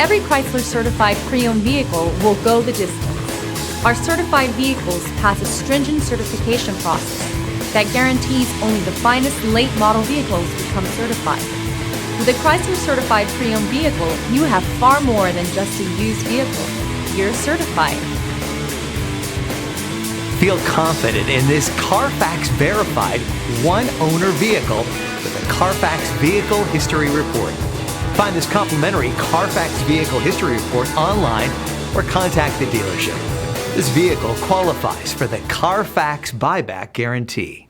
Every Chrysler certified pre-owned vehicle will go the distance. Our certified vehicles pass a stringent certification process that guarantees only the finest late model vehicles become certified. With a Chrysler certified pre-owned vehicle, you have far more than just a used vehicle. You're certified. Feel confident in this Carfax verified one-owner vehicle with a Carfax Vehicle History Report. Find this complimentary Carfax Vehicle History Report online or contact the dealership. This vehicle qualifies for the Carfax Buyback Guarantee.